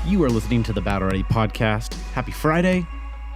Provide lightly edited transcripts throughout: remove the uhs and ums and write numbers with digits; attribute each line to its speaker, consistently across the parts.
Speaker 1: You are listening to the Battle Ready podcast. Happy Friday.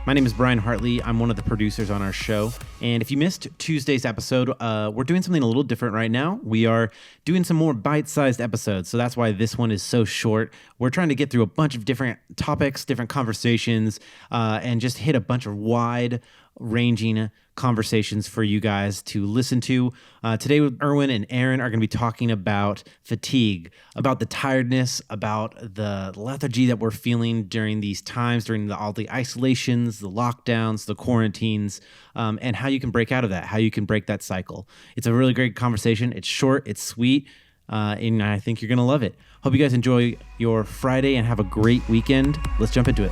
Speaker 1: My name is Brian Hartley. I'm one of the producers on our show. And if you missed Tuesday's episode, we're doing something a little different right now. We are doing some more bite-sized episodes. So that's why this one is so short. We're trying to get through a bunch of different topics, different conversations, and just hit a bunch of wide-ranging conversations for you guys to listen to. Today, Erwin and Aaron are going to be talking about fatigue, about the tiredness, about the lethargy that we're feeling during these times, during all the isolations, the lockdowns, the quarantines, and how you can break out of that, how you can break that cycle. It's a really great conversation. It's short, it's sweet, and I think you're going to love it. Hope you guys enjoy your Friday and have a great weekend. Let's jump into it.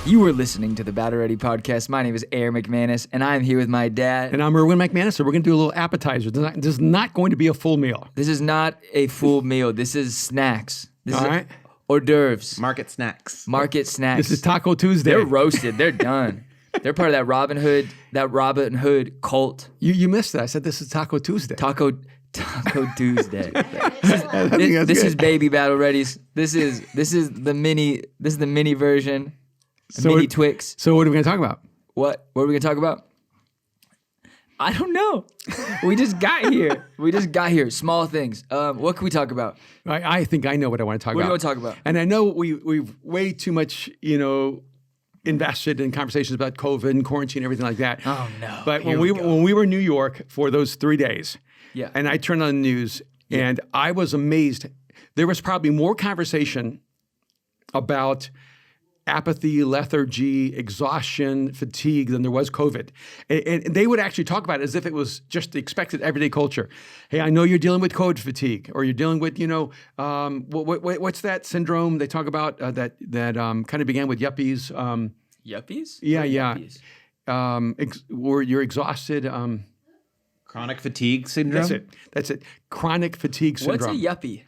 Speaker 2: You are listening to the Battle Ready podcast. My name is Aaron McManus, and I'm here with my dad.
Speaker 3: And I'm Erwin McManus, so we're going to do a little appetizer. This is not going to be a full meal.
Speaker 2: This is not a full meal. This is snacks. This
Speaker 3: All
Speaker 2: is
Speaker 3: right.
Speaker 2: hors d'oeuvres.
Speaker 1: Market snacks.
Speaker 2: Market snacks.
Speaker 3: This is Taco Tuesday.
Speaker 2: They're roasted. They're done. They're part of that Robin Hood cult.
Speaker 3: You missed that. I said this is Taco Tuesday.
Speaker 2: Taco Tuesday.
Speaker 3: This
Speaker 2: This is baby Battle Ready's. This is the mini version. Mini Twix.
Speaker 3: So what are we going to talk about?
Speaker 2: What are we gonna talk about? I don't know. We just got here. Small things. What can we talk about?
Speaker 3: I think I know what I want to talk about.
Speaker 2: What do you want to talk about?
Speaker 3: And I know we've way too much, invested in conversations about COVID and quarantine and everything like that.
Speaker 2: Oh no.
Speaker 3: But
Speaker 2: Here
Speaker 3: when we were in New York for those 3 days,
Speaker 2: Yeah.
Speaker 3: and I turned on the news, and I was amazed. There was probably more conversation about apathy, lethargy, exhaustion, fatigue than there was COVID. And they would actually talk about it as if it was just the expected everyday culture. Hey, I know you're dealing with COVID fatigue, or you're dealing with, what's that syndrome they talk about that kind of began with yuppies?
Speaker 2: Yuppies?
Speaker 3: Yeah,
Speaker 2: What are
Speaker 3: yeah.
Speaker 2: yuppies?
Speaker 3: Where you're exhausted.
Speaker 1: Chronic fatigue syndrome?
Speaker 3: That's it. Chronic fatigue syndrome.
Speaker 2: What's a yuppie?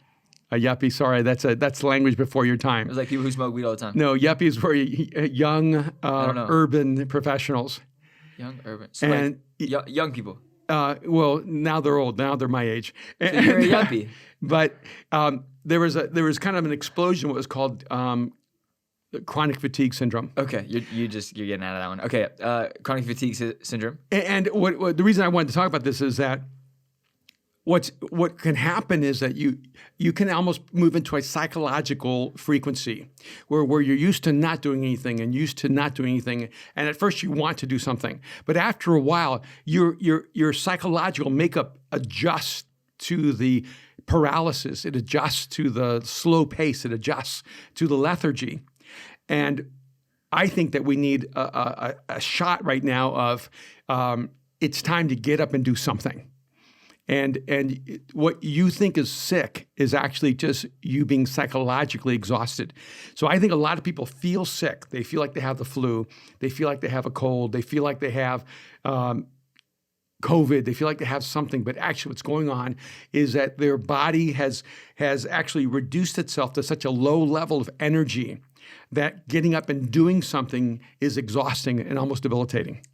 Speaker 3: A yuppie, sorry, that's language before your time.
Speaker 2: It was like people who smoke weed all the time.
Speaker 3: No, yuppies were young urban professionals.
Speaker 2: Young urban. So
Speaker 3: And-
Speaker 2: young people.
Speaker 3: Well, now they're old. Now they're my age.
Speaker 2: So you're a yuppie.
Speaker 3: But there was kind of an explosion. What was called chronic fatigue syndrome.
Speaker 2: Okay, you're getting out of that one. Okay, chronic fatigue syndrome.
Speaker 3: And what the reason I wanted to talk about this is that what can happen is that you can almost move into a psychological frequency where you're used to not doing anything and at first you want to do something, but after a while your psychological makeup adjusts to the paralysis, it adjusts to the slow pace, it adjusts to the lethargy. And I think that we need a shot right now of it's time to get up and do something. And what you think is sick is actually just you being psychologically exhausted. So I think a lot of people feel sick. They feel like they have the flu. They feel like they have a cold. They feel like they have COVID. They feel like they have something. But actually what's going on is that their body has actually reduced itself to such a low level of energy that getting up and doing something is exhausting and almost debilitating.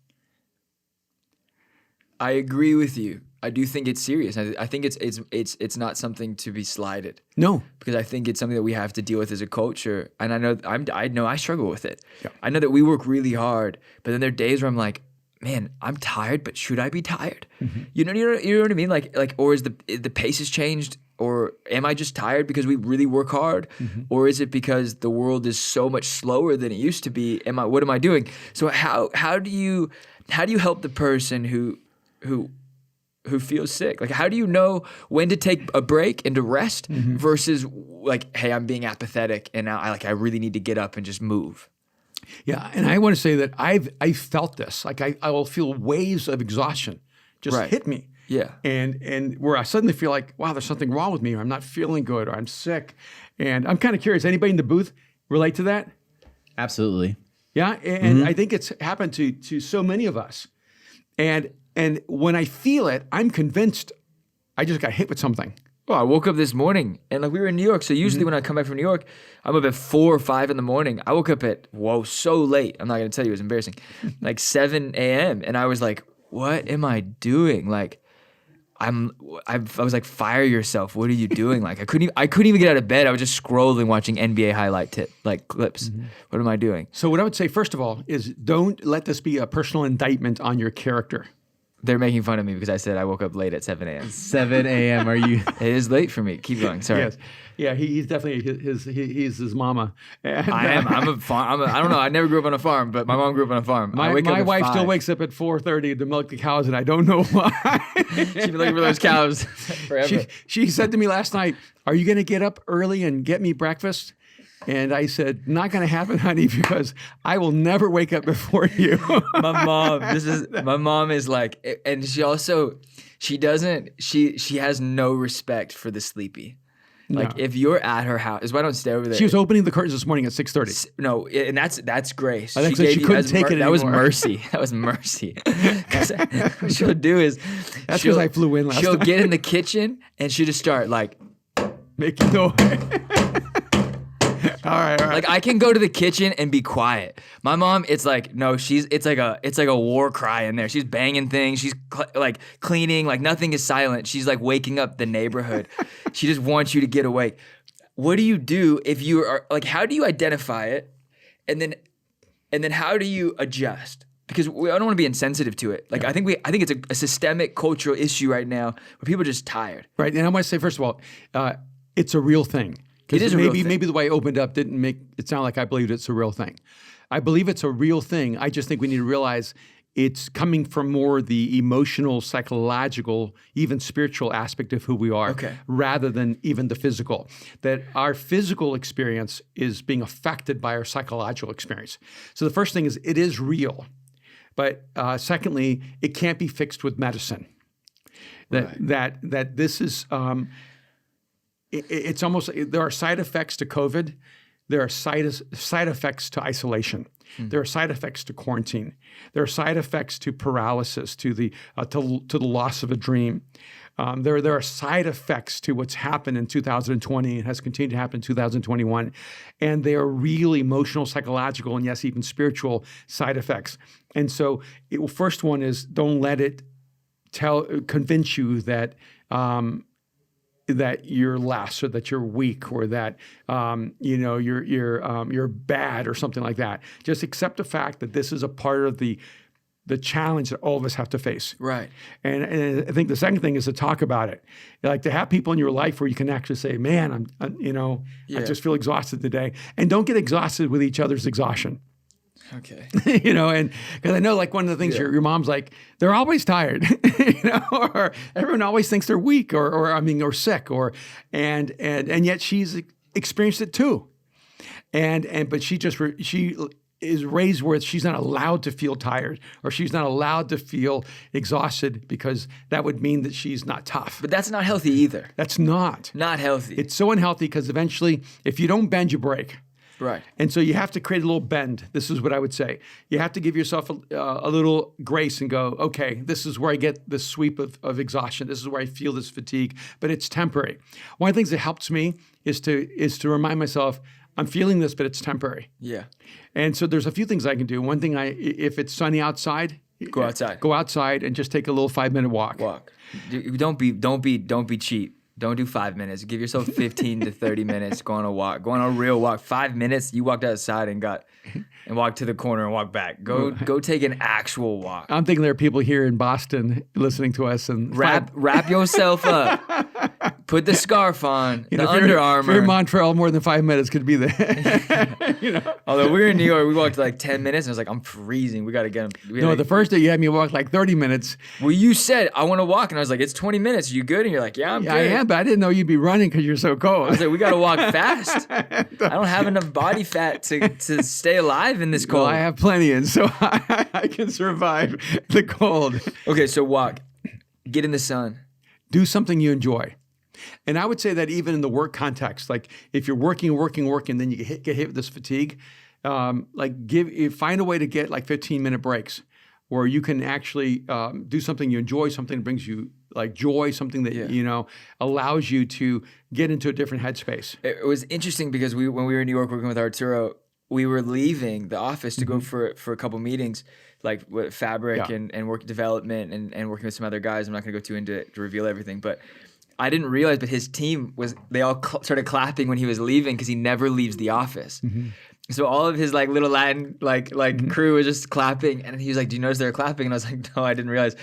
Speaker 2: I agree with you. I do think it's serious. I think it's not something to be slighted.
Speaker 3: No.
Speaker 2: Because I think it's something that we have to deal with as a culture, and I know I struggle with it.
Speaker 3: Yeah.
Speaker 2: I know that we work really hard, but then there are days where I'm like, man, I'm tired, but should I be tired?
Speaker 3: Mm-hmm.
Speaker 2: You know what I mean? Like, or is the pace has changed, or am I just tired because we really work hard, or is it because the world is so much slower than it used to be? What am I doing? So how do you help the person who feels sick? Like, how do you know when to take a break and to rest versus like, hey, I'm being apathetic and now I really need to get up and just move?
Speaker 3: Yeah, and I want to say that I felt this. Like I will feel waves of exhaustion just
Speaker 2: Right.
Speaker 3: hit me.
Speaker 2: Yeah.
Speaker 3: And where I suddenly feel like, wow, there's something wrong with me, or I'm not feeling good, or I'm sick. And I'm kind of curious, anybody in the booth relate to that?
Speaker 1: Absolutely.
Speaker 3: Yeah, and I think it's happened to so many of us. And when I feel it, I'm convinced I just got hit with something.
Speaker 2: Well, I woke up this morning and we were in New York. So usually when I come back from New York, I'm up at 4 or 5 in the morning. I woke up at, so late. I'm not going to tell you, it was embarrassing. Like 7 a.m. And I was like, what am I doing? Like, I was like, fire yourself. What are you doing? Like I couldn't even get out of bed. I was just scrolling, watching NBA highlight clips.
Speaker 3: Mm-hmm.
Speaker 2: What am I doing?
Speaker 3: So what I would say, first of all, is don't let this be a personal indictment on your character.
Speaker 2: They're making fun of me because I said I woke up late at 7 a.m.
Speaker 1: 7 a.m. Are you?
Speaker 2: It is late for me. Keep going. Sorry.
Speaker 3: Yes. Yeah, he's definitely he's his mama. And,
Speaker 2: I am. I don't know. I never grew up on a farm, but my mom grew up on a farm.
Speaker 3: My wife still wakes up at 4:30 to milk the cows, and I don't know why.
Speaker 2: She's been looking for those cows forever.
Speaker 3: She said to me last night, "Are you going to get up early and get me breakfast?" And I said, "Not going to happen, honey, because I will never wake up before you."
Speaker 2: My mom is like, and she has no respect for the sleepy. Like if you're at her house, is why I don't stay over there.
Speaker 3: She was opening the curtains this morning at 6:30.
Speaker 2: No, and that's grace.
Speaker 3: I think she couldn't take it
Speaker 2: That was
Speaker 3: anymore.
Speaker 2: mercy. That was mercy. 'Cause what she'll do is
Speaker 3: That's because I flew in last
Speaker 2: She'll
Speaker 3: night.
Speaker 2: get in the kitchen and she'll just start like
Speaker 3: Making noise. All right.
Speaker 2: Like I can go to the kitchen and be quiet. My mom, it's like no, it's like a war cry in there. She's banging things. She's like cleaning. Like nothing is silent. She's like waking up the neighborhood. She just wants you to get awake. What do you do if you are like? How do you identify it, and then how do you adjust? Because I don't want to be insensitive to it. Like I think it's a systemic cultural issue right now where people are just tired.
Speaker 3: Right, and I want to say first of all, it's a real thing.
Speaker 2: It is a real thing.
Speaker 3: Maybe the way I opened up didn't make it sound like I believed it's a real thing. I believe it's a real thing. I just think we need to realize it's coming from more the emotional, psychological, even spiritual aspect of who we are, rather than even the physical. That our physical experience is being affected by our psychological experience. So the first thing is it is real, but secondly, it can't be fixed with medicine. That this is. It's almost, there are side effects to COVID. There are side effects to isolation. There are side effects to quarantine. There are side effects to paralysis, to the loss of a dream. There are side effects to what's happened in 2020 and has continued to happen in 2021. And they are really emotional, psychological, and yes, even spiritual side effects. And so first one is don't let it convince you that that you're less, or that you're weak, or that you're bad, or something like that. Just accept the fact that this is a part of the challenge that all of us have to face.
Speaker 2: Right.
Speaker 3: And I think the second thing is to talk about it. Like to have people in your life where you can actually say, "Man, I just feel exhausted today," and don't get exhausted with each other's exhaustion.
Speaker 2: Okay.
Speaker 3: And because I know, like, one of the things your mom's like, they're always tired, or everyone always thinks they're weak, or sick, and yet she's experienced it too, but she is raised where she's not allowed to feel tired, or she's not allowed to feel exhausted, because that would mean that she's not tough.
Speaker 2: But that's not healthy either.
Speaker 3: That's not
Speaker 2: healthy.
Speaker 3: It's so unhealthy, because eventually, if you don't bend, you break.
Speaker 2: Right.
Speaker 3: And so you have to create a little bend. This is what I would say. You have to give yourself a little grace and go, okay, this is where I get the sweep of exhaustion. This is where I feel this fatigue, but it's temporary. One of the things that helps me is to remind myself, I'm feeling this, but it's temporary.
Speaker 2: Yeah.
Speaker 3: And so there's a few things I can do. One thing, if it's sunny outside,
Speaker 2: go outside.
Speaker 3: Go outside and just take a little 5-minute walk.
Speaker 2: Don't be cheap. Don't do 5 minutes. Give yourself 15 to 30 minutes. Go on a walk. Go on a real walk. 5 minutes. You walked outside and walked to the corner and walked back. Go take an actual walk.
Speaker 3: I'm thinking there are people here in Boston listening to us, and
Speaker 2: wrap yourself up. Put the scarf on. The Under Armour.
Speaker 3: If you're in Montreal, more than 5 minutes could be there.
Speaker 2: Although we were in New York, we walked like 10 minutes, and I was like, I'm freezing. We got to get him.
Speaker 3: No, the first day you had me walk like 30 minutes.
Speaker 2: Well, you said I want to walk, and I was like, it's 20 minutes. Are you good? And you're like, yeah, I'm good.
Speaker 3: I am, but I didn't know you'd be running because you're so cold.
Speaker 2: I was like, we got to walk fast. I don't have enough body fat to stay alive in this cold.
Speaker 3: Well, I have plenty, and so I can survive the cold.
Speaker 2: Okay, so walk. Get in the sun.
Speaker 3: Do something you enjoy. And I would say that even in the work context, like if you're working, then you get hit with this fatigue, find a way to get like 15-minute breaks where you can actually do something you enjoy, something that brings you like joy, something that allows you to get into a different headspace.
Speaker 2: It was interesting because when we were in New York working with Arturo, we were leaving the office to go for a couple meetings, like with fabric and work development and working with some other guys. I'm not going to go too into it to reveal everything, but I didn't realize, but his team they all started clapping when he was leaving because he never leaves the office. So all of his like little Latin crew was just clapping, and he was like, "Do you notice they're clapping?" And I was like, "No, I didn't realize."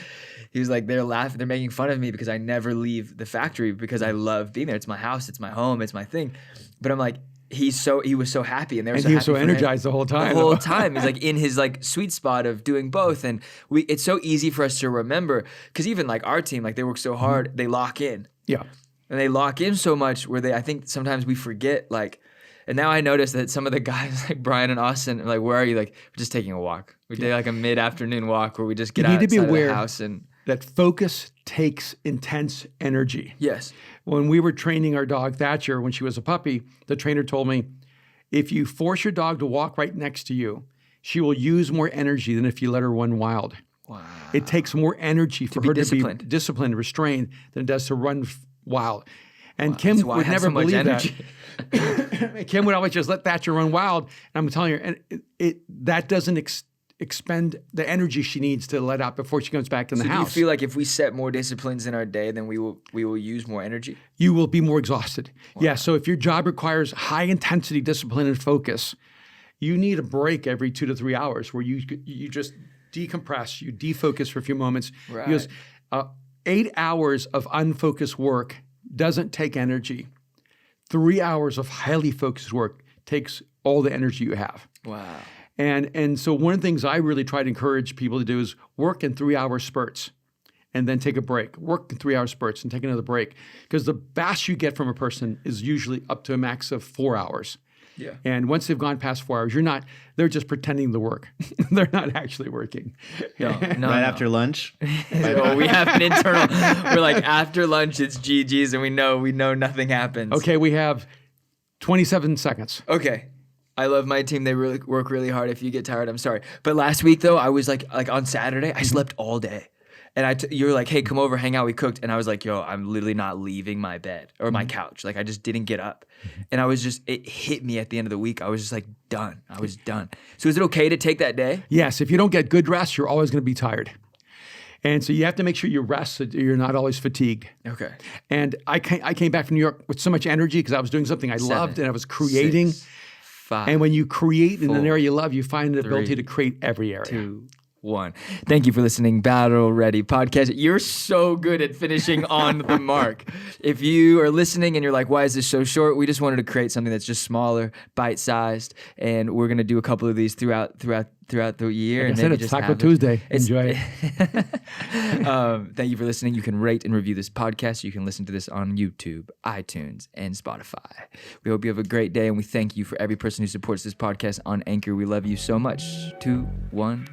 Speaker 2: He was like, "They're laughing, they're making fun of me because I never leave the factory because I love being there. It's my house, it's my home, it's my thing." But I'm like, he was so happy, and they were so happy.
Speaker 3: He was so
Speaker 2: for him
Speaker 3: energized the whole time.
Speaker 2: The whole time, he's like in his like sweet spot of doing both, and it's so easy for us to remember because even like our team, like they work so hard, they lock in.
Speaker 3: Yeah.
Speaker 2: And they lock in so much where I think sometimes we forget, like, and now I notice that some of the guys like Brian and Austin are like, "Where are you?" Like, we're just taking a walk. We did like a mid-afternoon walk where we just get outside of the house and
Speaker 3: that focus takes intense energy.
Speaker 2: Yes.
Speaker 3: When we were training our dog Thatcher when she was a puppy, the trainer told me, if you force your dog to walk right next to you, she will use more energy than if you let her run wild.
Speaker 2: Wow.
Speaker 3: It takes more energy for her to be disciplined, restrained, than it does to run wild. And Kim would never believe that. Kim would always just let Thatcher run wild. And I'm telling her, and that doesn't expend the energy she needs to let out before she comes back in the house.
Speaker 2: Do you feel like if we set more disciplines in our day, then we will use more energy?
Speaker 3: You will be more exhausted. Wow. Yeah, so if your job requires high intensity discipline and focus, you need a break every 2 to 3 hours where you just decompress, you defocus for a few moments.
Speaker 2: Right.
Speaker 3: Because 8 hours of unfocused work doesn't take energy. 3 hours of highly focused work takes all the energy you have.
Speaker 2: Wow.
Speaker 3: And so one of the things I really try to encourage people to do is work in 3 hour spurts and then take a break. Work in 3 hour spurts and take another break. Because the best you get from a person is usually up to a max of 4 hours.
Speaker 2: Yeah.
Speaker 3: And once they've gone past 4 hours, they're just pretending to work. They're not actually working.
Speaker 2: No,
Speaker 1: after lunch?
Speaker 2: Oh, we have an internal, we're like, after lunch, it's GG's, and we know nothing happens.
Speaker 3: Okay, we have 27 seconds.
Speaker 2: Okay. I love my team. They really work really hard. If you get tired, I'm sorry. But last week, though, I was like on Saturday, I slept all day. And you were like, "Hey, come over, hang out, we cooked." And I was like, "Yo, I'm literally not leaving my bed or my couch." Like, I just didn't get up. And I was it hit me at the end of the week. I was just like done. I was done. So is it okay to take that day?
Speaker 3: Yes. If you don't get good rest, you're always going to be tired. And so you have to make sure you rest so you're not always fatigued.
Speaker 2: Okay.
Speaker 3: And I came back from New York with so much energy because I was doing something I loved and I was creating.
Speaker 2: 6, 5,
Speaker 3: and when you create
Speaker 2: 4,
Speaker 3: in an area you love, you find the
Speaker 2: 3,
Speaker 3: ability to create every area.
Speaker 2: 2, 1. Thank you for listening, Battle Ready Podcast. You're so good at finishing on the mark. If you are listening and you're like, "Why is this so short?" We just wanted to create something that's just smaller, bite-sized, and we're gonna do a couple of these throughout the year.
Speaker 3: Like
Speaker 2: and
Speaker 3: I said,
Speaker 2: maybe
Speaker 3: it's
Speaker 2: just
Speaker 3: Taco Tuesday. Enjoy it.
Speaker 2: Thank you for listening. You can rate and review this podcast. You can listen to this on YouTube, iTunes, and Spotify. We hope you have a great day, and we thank you for every person who supports this podcast on Anchor. We love you so much. 2, 1.